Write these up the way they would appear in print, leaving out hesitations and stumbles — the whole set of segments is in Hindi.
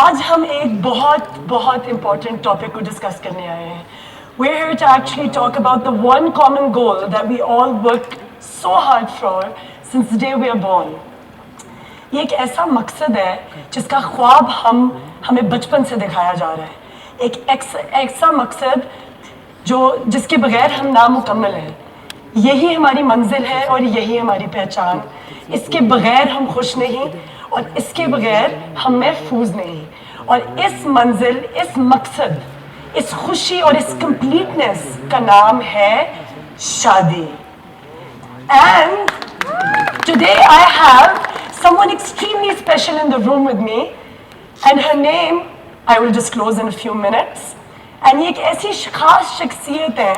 आज हम एक बहुत बहुत इम्पोर्टेंट टॉपिक को डिस्कस करने आए हैं. We're here to actually talk about the one common goal that we all work so hard for since the day we are born. ये एक ऐसा मकसद है जिसका ख्वाब हमें बचपन से दिखाया जा रहा है. एक ऐसा मकसद जिसके बगैर हम नामुकम्मल हैं. यही हमारी मंजिल है और यही हमारी पहचान. इसके बगैर हम खुश नहीं और इसके बगैर हम महफूज नहीं. और इस मंजिल, इस मकसद, इस खुशी और इस कंप्लीटनेस का नाम है शादी. And today I have someone extremely special in the room with me, and her name I will disclose in a few minutes. And ये एक ऐसी खास शख्सियत है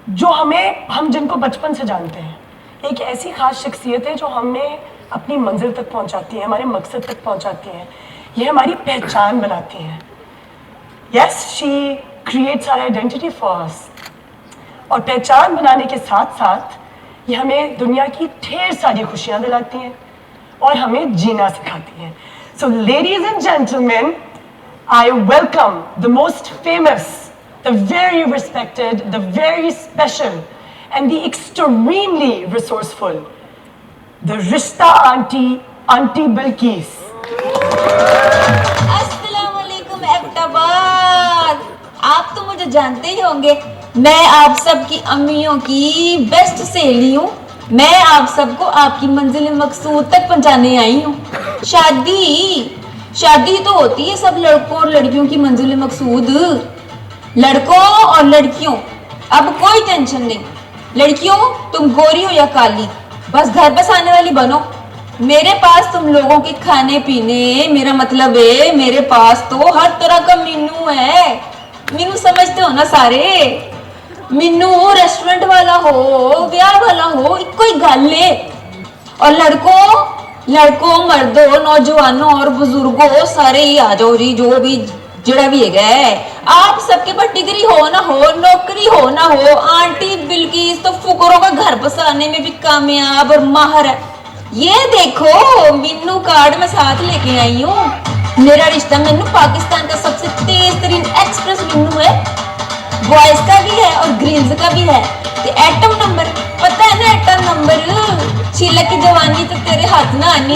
जो हम जिनको बचपन से जानते हैं. एक ऐसी खास शख्सियत है जो हमें अपनी मंजिल तक पहुंचाती है, हमारे मकसद तक पहुंचाती है. ये हमारी पहचान बनाती हैं. Yes, she creates our identity for us. और पहचान बनाने के साथ साथ ये हमें दुनिया की ढेर सारी खुशियां दिलाती हैं और हमें जीना सिखाती हैं. So ladies and gentlemen, I welcome the most famous, the very respected, the very special, and the extremely resourceful, the Rishta Auntie Bilqis. अस्सलामुअलैकुम एबटाबाद. आप तो मुझे जानते ही होंगे, मैं आप सबकी अम्मियों की बेस्ट सहेली हूँ. मैं आप सबको आपकी मंजिल मकसूद तक पहुँचाने आई हूँ. शादी तो होती है सब लड़कों और लड़कियों की मंजिल मकसूद. लड़कों और लड़कियों, अब कोई टेंशन नहीं. लड़कियों, तुम गोरी हो या काली, बस घर बस आने वाली बनो. मेरे पास तुम लोगों के खाने पीने, मेरा मतलब है मेरे पास तो हर तरह का मेनू है. मेनू समझते हो ना सारे? मेनू रेस्टोरेंट वाला हो, ब्याह वाला हो, कोई गल है. और लड़कों मर्दों, नौजवानों और बुजुर्गों, सारे ही आ जाओ जी. जो भी जड़ा भी है, आप सबके पास डिग्री हो ना हो, नौकरी हो ना हो, आंटी बिल्किस तो फुकरों का घर बसाने में भी कामयाब और माहिर है. ये देखो मेनू कार्ड मैं साथ लेके आई हूँ. मेरा रिश्ता मेनू पाकिस्तान का सबसे तेज तरीन एक्सप्रेस मेनू है. बॉयज का भी है और ग्रीन्स का भी है. तो एटम नंबर पता है ना? एटम नंबर शीला की जवानी तो तेरे हाथ ना आनी.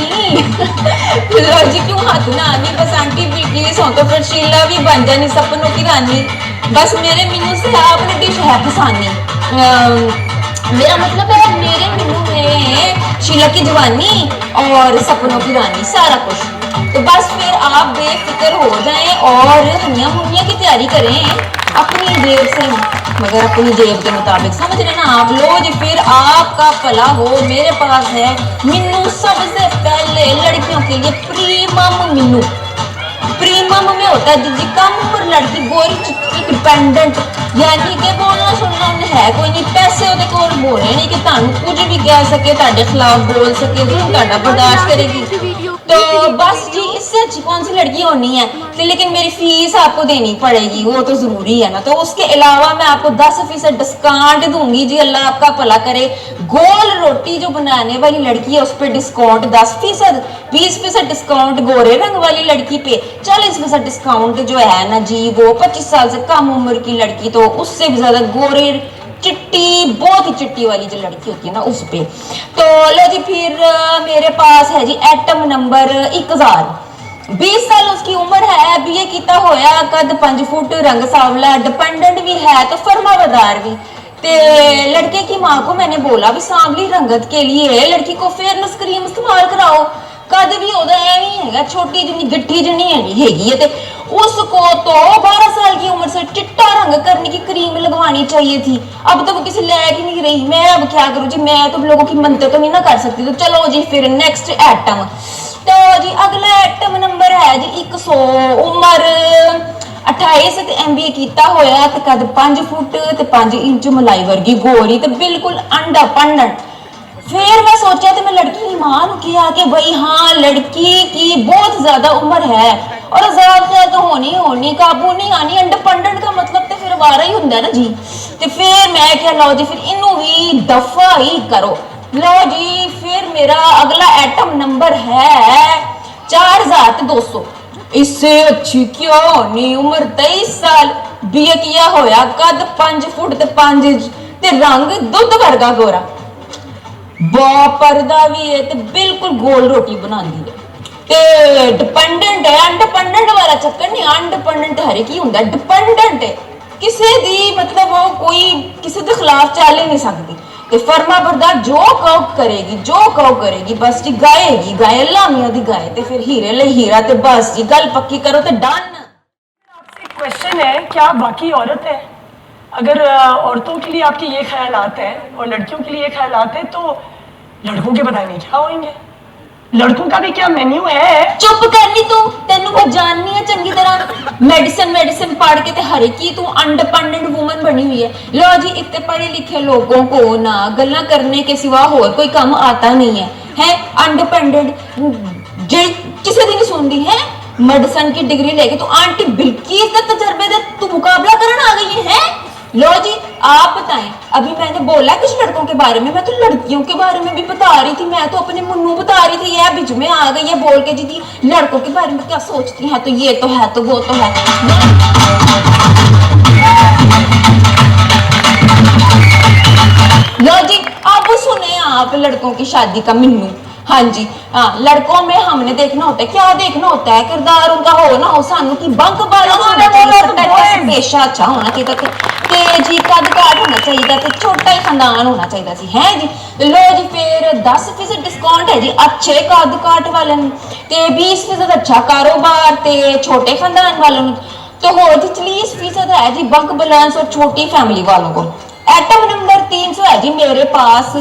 जी क्यों हाथ ना आनी? बस आंटी बिल्किस हो तो फिर शीला भी बन जानी सपनों की रानी. बस मेरे मेनू से आपने डिश है फसानी. मेरा मतलब है मेरे मेनू में शीला की जवानी और सपनों की रानी, सारा कुछ. तो बस फिर आप बेफिक्र हो जाएं और हनिया मुनिया की तैयारी करें अपनी जेब से, मगर अपनी जेब के मुताबिक, समझ रहे ना आप लोग जी. फिर आपका भला हो. मेरे पास है मेनू सबसे पहले लड़कियों के लिए प्रीमियम मेनू. प्रीमियम में होता है जी कम उम्र लड़की, गोरी चिट्टी डिपेंडेंट, यानी कि बोलना सुनना उन्हें है कोई नहीं. पैसे ਉਹਦੇ ਕੋਲ बोले नहीं कि ਤੁਹਾਨੂੰ कुछ भी कह सके, ਤੁਹਾਡੇ खिलाफ बोल सके, जो ਤੁਹਾਡਾ बर्दाश्त करेगी. तो बस जी इससे अच्छी कौन सी लड़की होनी है. तो लेकिन मेरी फीस आपको देनी पड़ेगी, वो तो जरूरी है ना. तो उसके अलावा मैं आपको 10% डिस्काउंट दूंगी जी. अल्लाह आपका भला करे. गोल रोटी जो बनाने वाली लड़की है उस पर डिस्काउंट 10%, 20% डिस्काउंट गोरे रंग वाली लड़की पे, 40% डिस्काउंट जो है ना जी वो 25 साल से कम उम्र की लड़की, तो उससे भी ज्यादा गोरे चिट्टी, बहुत ही चिट्टी वाली जो लड़की होती है ना उस पे. तो लो जी फिर मेरे पास है जी एटम नंबर 1000. 20 साल उसकी उम्र है, बीए किता होया, कद 5 फुट, रंग सावला, डिपेंडेंट भी है तो फरमाबरदार भी. ते लड़के की माँ को मैंने बोला भी सांवली रंगत के लिए लड़की को फेयरनेस क्रीम इस्तेमाल कराओ. कद भी होता एवं हैगा, छोटी जिनी गिट्ठी जिनी हैगी है. ते उसको तो 12 साल की उम्र से चिट्टा रंग करने की क्रीम लगवानी चाहिए थी. अब तो वो किसी लायक ही नहीं रही. मैं अब क्या करूँ जी, मैं तो लोगों की मनते तो नहीं ना कर सकती. तो चलो जी फिर नेक्स्ट एटम. तो जी अगला एटम नंबर है जी 100. उम्र 28 से MBA किया होया, ते कद 5 फुट ते 5 इंच, मलाई वर्गी गोरी ते बिल्कुल अंडा पंडन. फिर मैं सोचा तो मैं लड़की की मां को किया कि भाई हाँ लड़की की बहुत ज्यादा उम्र है और ज्यादा तो होनी काबू नहीं आनी. इंडिपेंडेंट का मतलब तो फिर वारा ही होता है ना जी. तो फिर मैं क्या लो जी फिर इनू भी दफा ही करो. लो जी फिर मेरा अगला एटम नंबर है 4200. इससे अच्छी क्यों होनी उम्र 23 साल बीए किया होया कद 5 फुट ते 5 इंच ते रंग दुध वर्गा गोरा बा पर्दा भी है ते बिल्कुल गोल रोटी बनांदी है ते डिपेंडेंट है इंडिपेंडेंट वाला चक्कर नहीं इंडिपेंडेंट हर एक ही हुंदा डिपेंडेंट है किसी दी मतलब वो कोई किसी के खिलाफ चल ही नहीं सकती ते फर्मा बरदार जो कहो करेगी बस जी गाएगी गाए अल्लाह मियां दी गाए ते फिर हीरे ले हीरा ते बस जी गल पक्की करो ते डन। आपसे एक क्वेश्चन है, क्या आप वाकई औरत है? अगर औरतों के लिए आपके ये ख्यालात हैं और लड़कियों के लिए ये ख्यालात हैं, तो लड़कों के पता नहीं क्या होंगे? लड़कों का भी क्या मेन्यू है? चुप करनी तू तेनू मैं जाननी है चंगी तरह मेडिसिन पढ़ के ते हर की तू इंडिपेंडेंट वुमन बनी हुई है। लो जी इतने पढ़े लिखे लोगों को ना गल्ला करने के सिवा और कोई काम आता नहीं है इंडिपेंडेंट जे किसी दी नहीं सुनती है मेडिसिन की डिग्री लेके तू आंटी बिल्किस का तजर्बे दे तू मुकाबला करने आ गई है। लो जी आप बताएं अभी मैंने बोला कुछ लड़कों के बारे में मैं तो लड़कियों के बारे में भी बता रही थी मैं तो अपने मुन्नू बता रही थी ये बीच में आ गई है बोल के जी लड़कों के बारे में क्या सोचती है तो ये तो है तो वो तो है। लो जी अब सुने आप लड़कों की शादी का मेन्यू। हाँ जी हाँ लड़कों में हमने देखना होता है क्या देखना होता है किरदार उनका हो ना हो सानू की बंक बाला पेशा अच्छा होना चाहिए ते जी कद काट होना चाहिए ते छोटा ही खानदान होना चाहिए सी है जी। लो जी फिर 10% डिस्काउंट है जी अच्छे कद काट वाले ते 20% अच्छा कारोबार ते छोटे खानदान वालों तो हो जी 40% है जी बंक बैलेंस और छोटी फैमिली वालों को। आइटम नंबर 300 है जी मेरे पास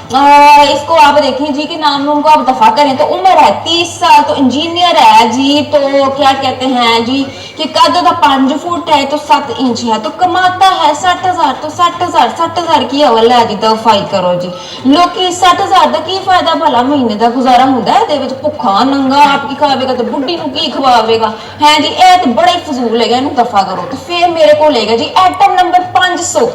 इसको आप देखें जी कि नाम को आप दफा करें तो उम्र है 30 साल तो इंजीनियर है जी तो क्या कहते हैं जी कि कद का 5 फुट है तो 7 इंच है तो कमाता है 60,000 तो 60,000 की हवल है जी दफाई करो जी लोग 60,000 का की फायदा भला महीने का गुजारा होंगे ਇਹਦੇ ਵਿੱਚ ਭੁੱਖਾ ਨੰਗਾ ਆਪ ਕੀ ਖਾਵੇਗਾ ਤੇ ਬੁੱਢੀ ਨੂੰ ਕੀ ਖਵਾਵੇਗਾ ਹੈ ਜੀ ਇਹ ਤੇ ਬੜਾ ਹੀ ਫਜ਼ੂਲ ਹੈਗਾ ਇਹਨੂੰ ਦਫਾ ਕਰੋ ਤੇ ਫਿਰ ਮੇਰੇ ਕੋਲ ਹੈਗਾ ਜੀ ਆਈਟਮ ਨੰਬਰ 500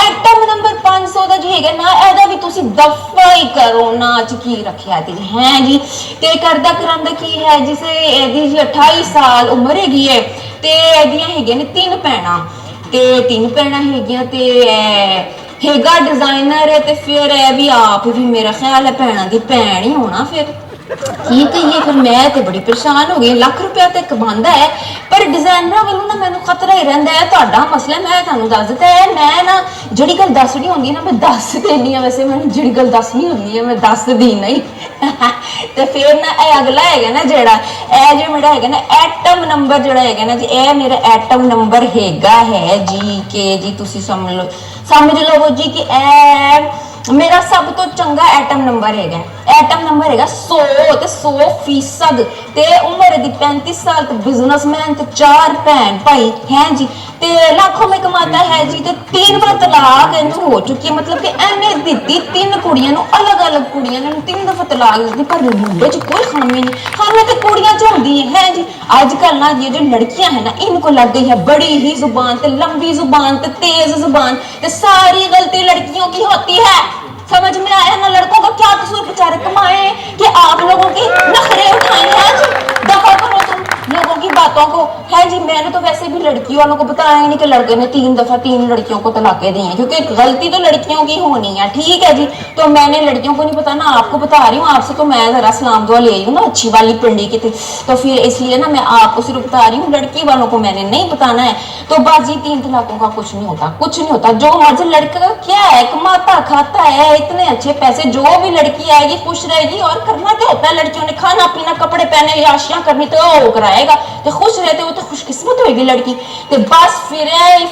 ਆਈਟਮ ਨੰਬਰ 500 ਦਾ ਜੀ ਹੈਗਾ ਨਾ ਇਹਦਾ ਵੀ ਤੁਸੀਂ ਦਫਾ ਹੀ ਕਰੋ ਨਾ ਚ ਕੀ ਰੱਖਿਆ ਤੇ ਹੈ ਜੀ ਤੇ ਕਰਦਾ ਕਰਾਂਦਾ ਕੀ ਹੈ ਜਿਸੇ ਇਹਦੀ ਜੀ 28 ਸਾਲ ਉਮਰ ਹੈਗੀ ਹੈ ਤੇ ਇਹਦੀਆਂ ਹੈਗੀਆਂ ਨੇ 3 ਭੈਣਾਂ ਤੇ 3 ਭੈਣਾਂ ਹੈਗੀਆਂ ਤੇ हेगा डिजाइनर है ते फिर है भी आप भी मेरा ख्याल है भैन की भैन ही होना फिर की कहिए फिर मैं तो बड़ी परेशान हो गई लाख रुपया तो कमांदा है पर डिजाइनर वालों ना मैंने खतरा ही रहिंदा है तुहाडा मसला मैं तुहानू दस दिता है मैं ना जिहड़ी गल दसनी होंदी ना मैं दस देनी है वैसे मैंने जिहड़ी गल दसनी होंदी है मैं दस दी नहीं ते फिर ना ए अगला है ना जेड़ा ए जो मेरा है ना एटम नंबर जेड़ा है ना जी ए मेरा एटम नंबर हैगा है जी के जी तुसी समझ लो जी कि ए मेरा सब तो चंगा एटम नंबर है एटम नंबर है 100% ते उम्र दी 35 साल ते बिजनेसमैन ते 4 भैन भाई हैं जी ते लाखों में कमाता है जी ते 3 बार तलाक इन्हू हो चुकी है मतलब कि एने दी 3 कुड़ियां नु अलग अलग कुड़ियां ने 3 दफा तलाक दी पर मुंडे च कोई खामी नहीं खामी ते कुड़ियां च होंदी है जी। आजकल ना ये जो लड़कियां है ना इनको लग गई है बड़ी ही जुबान ते लंबी जुबान ते तेज जुबान ते सारी गलती लड़कियों की होती है। समझ में आया ना लड़कों का क्या कसूर बेचारे कमाए कि आप लोगों की नखरे उठाए हैं दफा करो तुम लोगों की बातों को है जी। मैंने तो वैसे भी लड़की वालों को बताया नहीं कि लड़के ने 3 दफा 3 लड़कियों को तलाके दी हैं क्योंकि गलती तो लड़कियों की होनी है ठीक है जी। तो मैंने लड़कियों को नहीं पता ना आपको बता रही हूँ आपसे तो मैं जरा सलाम दुआ ले आई हूँ ना अच्छी वाली पिंडी की थी तो फिर इसलिए ना मैं आपको सिर्फ बता रही हूँ लड़की वालों को मैंने नहीं बताना है। तो बाजी 3 तलाकों का कुछ नहीं होता जो मर्जी लड़का क्या है कमाता खाता है इतने अच्छे पैसे जो भी लड़की आएगी खुश रहेगी और करना क्या होता है लड़कियों ने खाना पीना कपड़े पहने याशियां करनी तो वो कराएगा तो खुश रहते हो तो खुशकिस्मत होगी लड़की तो बस फिर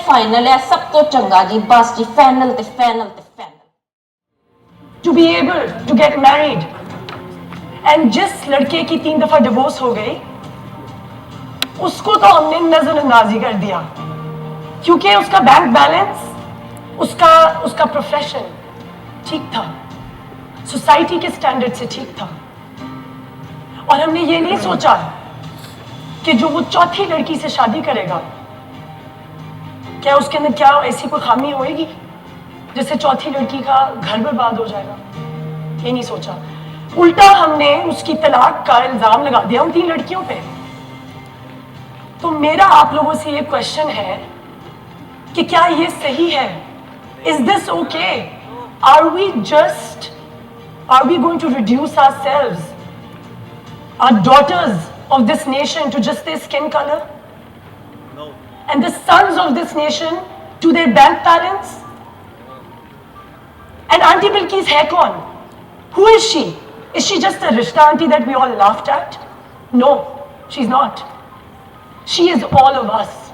फाइनल है सब तो चंगा जी बस जी final to be able to get married and जिस लड़के की 3 दफा डिवोर्स हो गई उसको तो हमने नजरअंदाजी कर दिया क्योंकि उसका बैंक बैलेंस उसका प्रोफेशन ठीक था सोसाइटी के स्टैंडर्ड से ठीक था और हमने ये नहीं सोचा कि जो वो चौथी लड़की से शादी करेगा क्या उसके अंदर क्या ऐसी कोई खामी होएगी जिससे चौथी लड़की का घर बर्बाद हो जाएगा। ये नहीं सोचा उल्टा हमने उसकी तलाक का इल्जाम लगा दिया उन 3 लड़कियों पे तो मेरा आप लोगों से ये क्वेश्चन है कि क्या ये सही है? Is this okay? Are we going to reduce ourselves, our daughters of this nation, to just their skin color? No. And the sons of this nation to their bank balance? And Auntie Bilki's hair con? Who is she? Is she just a Rishta auntie that we all laughed at? No, she's not. She is all of us.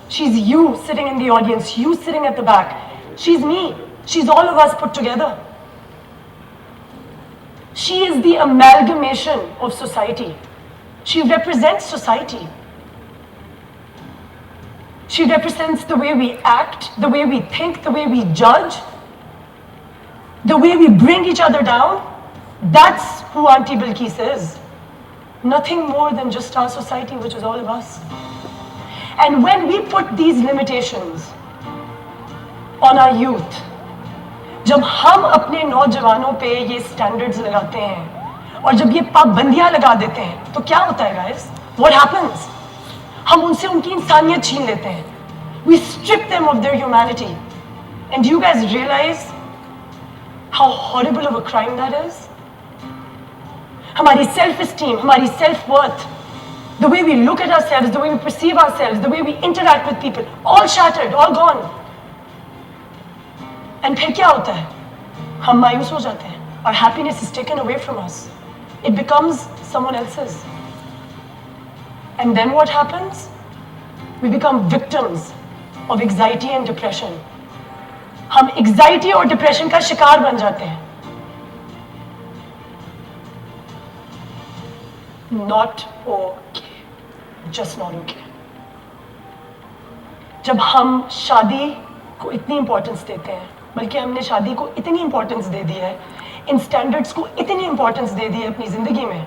She's you sitting in the audience, you sitting at the back. She's me. She's all of us put together. She is the amalgamation of society. She represents society. She represents the way we act, the way we think, the way we judge, the way we bring each other down. That's who Auntie Bilkis is. Nothing more than just our society, which is all of us. And when we put these limitations on our youth, जब हम अपने नौजवानों पे ये स्टैंडर्ड्स लगाते हैं और जब ये पाबंदियां लगा देते हैं, तो क्या होता है guys? What happens? हम उनसे उनकी इंसानियत छीन लेते हैं. We strip them of their humanity. And do you guys realize how horrible of a crime that is? हमारी self-esteem, हमारी self-worth, the way we look at ourselves, the way we perceive ourselves, the way we interact with people, all shattered, all gone. And फिर क्या होता है? हम मायूस हो जाते हैं. Our happiness is taken away from us. It becomes someone else's. And then what happens? We become victims of anxiety and depression. हम anxiety और depression का शिकार बन जाते हैं. Not okay. Just not okay. जब हम शादी को इतनी इंपॉर्टेंस देते हैं, बल्कि हमने शादी को इतनी इंपॉर्टेंस दे दी है, इन स्टैंडर्ड्स को इतनी इंपॉर्टेंस दे दी है अपनी जिंदगी में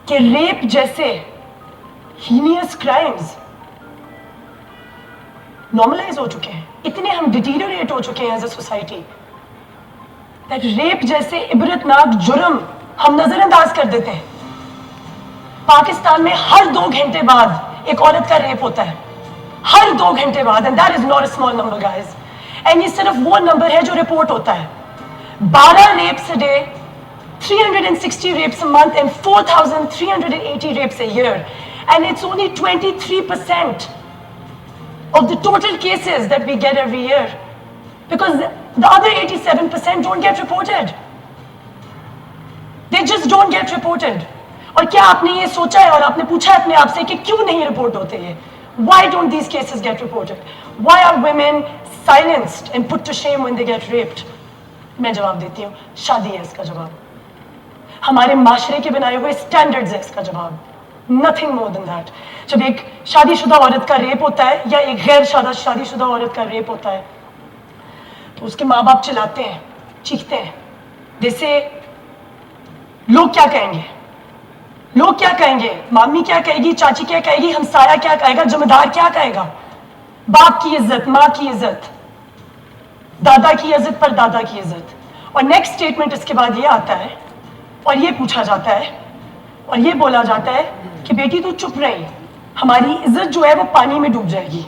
कि रेप जैसे हीनियस क्राइम्स नॉर्मलाइज हो चुके हैं. इतने हम डिटीरियोरेट हो चुके हैं as a society that rape जैसे इबरतनाक जुर्म हम नजरअंदाज कर देते हैं. पाकिस्तान में हर 2 घंटे बाद एक औरत का रेप होता है, हर 2 घंटे बाद. And that is not a small number guys. And ये सिर्फ वो नंबर है जो रिपोर्ट होता है. 12 rapes a day, 360 rapes a month, and 4,380 rapes a year. And it's only 23% of the total cases that we get every year, because the other 87% don't get reported. They just don't get reported. और क्या आपने ये सोचा है और आपने पूछा है अपने आप से कि क्यों नहीं रिपोर्ट होते ये? Why don't these cases get reported? Why are women silenced and put to shame when they get raped? मैं जवाब देती हूँ, शादी है इसका जवाब. हमारे माशरे के बनाए हुए स्टैंडर्ड्स है इसका जवाब. Nothing more than that. जब एक शादीशुदा औरत का रेप होता है या एक गैर शादीशुदा औरत का रेप होता है, तो उसके माँ बाप चिल्लाते हैं, चीखते हैं. जैसे लोग क्या कहेंगे, लोग क्या कहेंगे, मामी क्या कहेगी, चाची क्या कहेगी, हमसाया क्या कहेगा, जमींदार क्या कहेगा. बाप की इज्जत, माँ की इज्जत, दादा की इज्जत पर दादा की इज्जत. और नेक्स्ट स्टेटमेंट इसके बाद ये आता है और ये पूछा जाता है और ये बोला जाता है कि बेटी तू चुप रही, हमारी इज्जत जो है वो पानी में डूब जाएगी.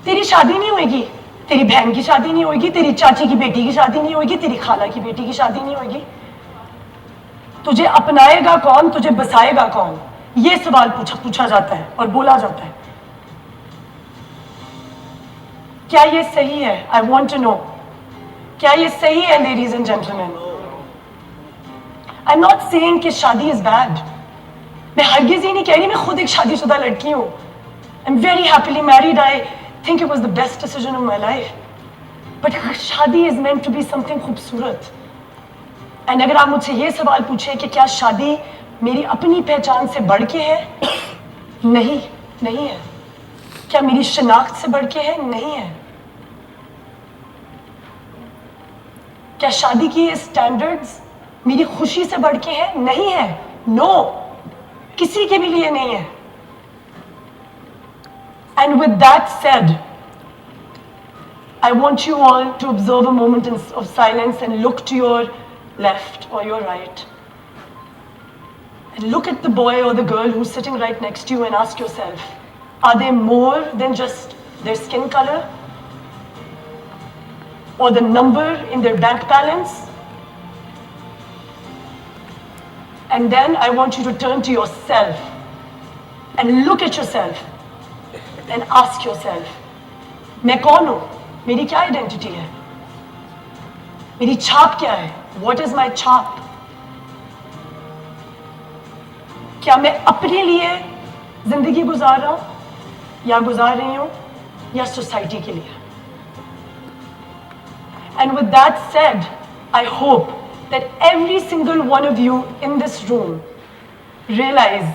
तेरी शादी नहीं होगी, तेरी बहन की शादी नहीं होगी, तेरी चाची की बेटी की शादी नहीं होगी, तेरी खाला की बेटी की शादी नहीं होगी. तुझे अपनाएगा कौन, तुझे बसाएगा कौन? ये सवाल पूछा जाता है और बोला जाता है. क्या ये सही है? आई वॉन्ट टू नो, क्या ये सही है ladies and gentleman? I am not saying कि शादी इज बैड. मैं हरगिज ही नहीं कह रही, मैं खुद एक शादीशुदा लड़की हूँ. I am very happily married. I think it was the best decision of my life. But शादी is meant to be something खूबसूरत. एंड अगर आप मुझसे ये सवाल पूछें कि क्या शादी मेरी अपनी पहचान से बढ़ के है? नहीं, नहीं है. क्या मेरी शनाख्त से बढ़ के है? नहीं है. क्या शादी की ये स्टैंडर्ड्स मेरी खुशी से बढ़ के है? नहीं है. नो, किसी के भी लिए नहीं है. And with that said, I want you all to observe a moment of silence and look to your left or your right. And look at the boy or the girl who's sitting right next to you and ask yourself, are they more than just their skin color? Or the number in their bank balance? And then I want you to turn to yourself and look at yourself and ask yourself, मैं कौन हूँ? मेरी क्या identity है? मेरी छाप क्या है? What is my छाप? क्या मैं अपने लिए जिंदगी गुजार रहा हूँ या गुजार रही हूँ या सोसाइटी के लिए? And with that said, I hope that every single one of you in this room realize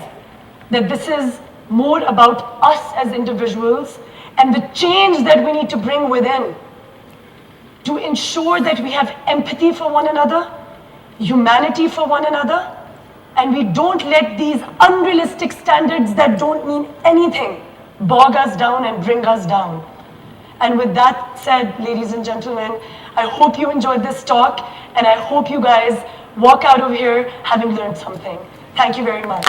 that this is more about us as individuals and the change that we need to bring within to ensure that we have empathy for one another, humanity for one another, and we don't let these unrealistic standards that don't mean anything bog us down and bring us down. And with that said, ladies and gentlemen, I hope you enjoyed this talk, and I hope you guys walk out of here having learned something. Thank you very much.